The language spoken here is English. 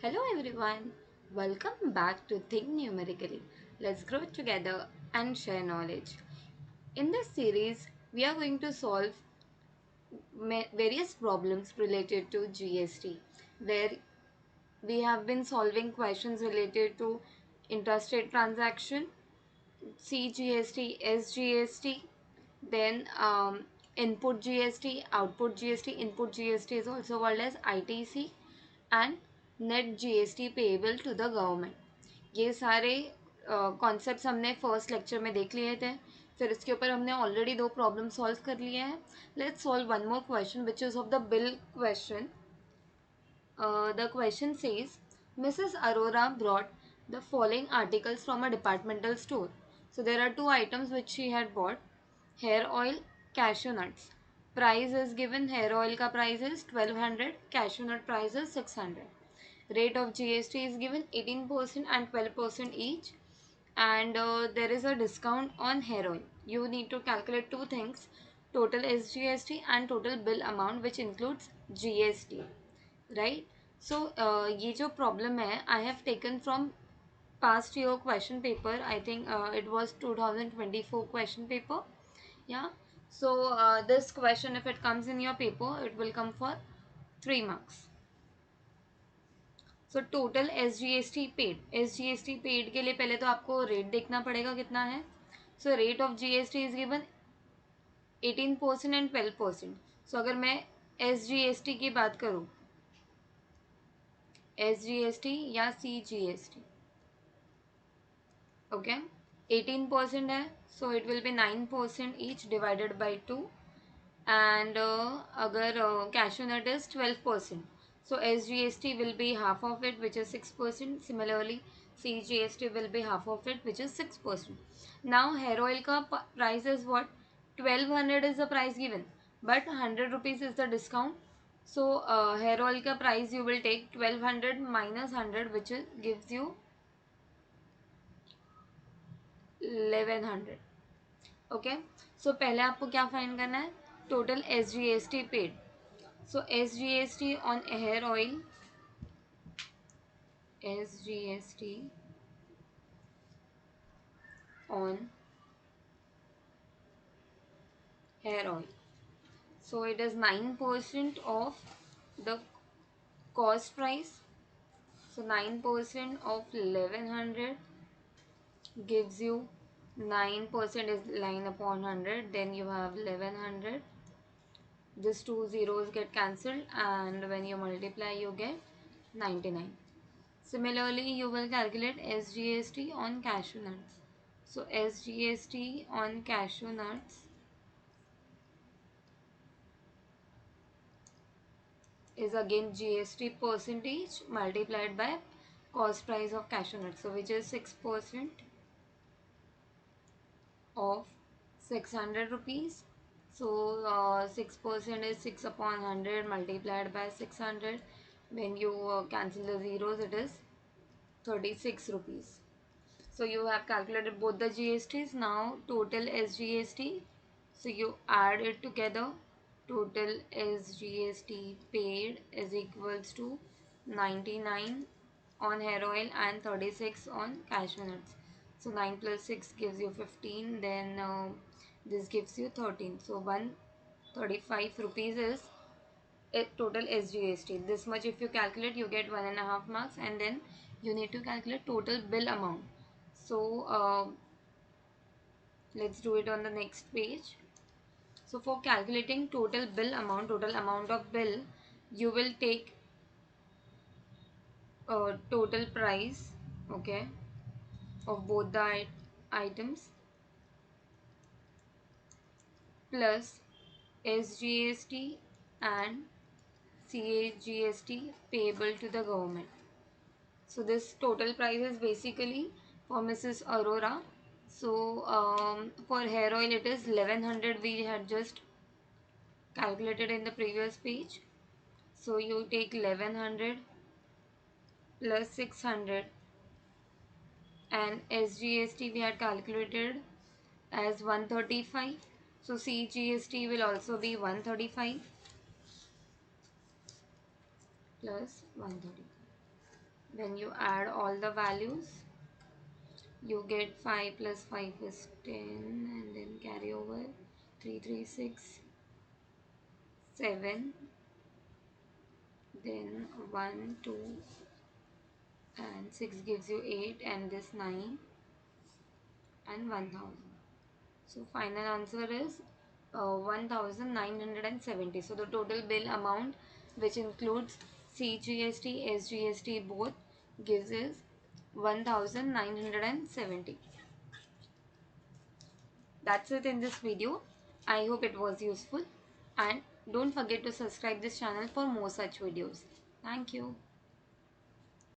Hello everyone, welcome back to Think Numerically. Let's grow together and share knowledge. In this series, we are going to solve various problems related to GST, where we have been solving questions related to interstate transaction, CGST, SGST, then input GST, output GST, input GST is also called as ITC, and net GST payable to the government. ये सारे concepts हमने first lecture में देख लिए थे. फिर इसके ऊपर हमने ऑलरेडी दो प्रॉब्लम सॉल्व कर लिए हैं. Let's solve one more question which is of the bill question. The question says, Mrs. Arora brought the following articles from a departmental store. So there are two items which she had bought: hair oil, cashew nuts. Price is given. Hair oil ka price is 1200, cashew nut price is 600. Rate of GST is given 18% and 12% each. And there is a discount on hair oil. You need to calculate two things: total SGST and total bill amount, which includes GST. Right? So ये जो problem है, I have taken from past year question paper. I think it was 2024 question paper. Yeah. So this question, if it comes in your paper, it will come for 3 marks. So total SGST paid. SGST paid के लिए पहले तो आपको rate देखना पड़ेगा कितना है. So rate of GST is given 18% and 12%. So अगर मैं SGST की बात करूँ, SGST या CGST, okay, 18% है, so it will be 9% each divided by 2. And अगर cashew nut is 12%, so SGST will be half of it, which is 6%. Similarly, CGST will be half of it, which is 6%. Now hair oil का price is what? 1200 is the price given, but 100 rupees is the discount. So hair oil का price you will take 1200 minus 100, which gives you 1100. Okay. So पहले आपको क्या find करना है? Total SGST paid. So SGST on hair oil, SGST on hair oil. So it is 9% of the cost price. So 9% of 1100 gives you 9% is 9 upon 100. Then you have 1100. These two zeros get cancelled, and when you multiply, you get 99. Similarly, you will calculate SGST on cashew nuts. So SGST on cashew nuts is again GST percentage multiplied by cost price of cashew nuts. So which is 6% of 600 rupees. So 6% is 6 upon 100 multiplied by 600. When you cancel the zeros, it is 36 rupees. So you have calculated both the GSTs. Now total SGST. So you add it together. Total SGST paid is equals to 99 on hair oil and 36 on cashew nuts. So 9 plus 6 gives you 15. Then this gives you 13. So 135 rupees is total SGST. This much if you calculate, you get 1.5 marks, and then you need to calculate total bill amount. So let's do it on the next page. So for calculating total amount of bill, you will take total price, okay, of both the items plus SGST and CGST payable to the government. So this total price is basically for Mrs. Arora. So for hair oil it is 1100, we had just calculated in the previous page. So you take 1100 plus 600, and SGST we had calculated as 135. So CGST will also be 135 plus 135. When you add all the values, you get 5 plus 5 is 10, and then carry over 3, 3, 6, 7, then 1, 2, and 6 gives you 8, and this 9 and 1000. So final answer is 1970. So the total bill amount, which includes CGST, SGST both, gives is 1970. That's it in this video. I hope it was useful, and don't forget to subscribe this channel for more such videos. Thank you.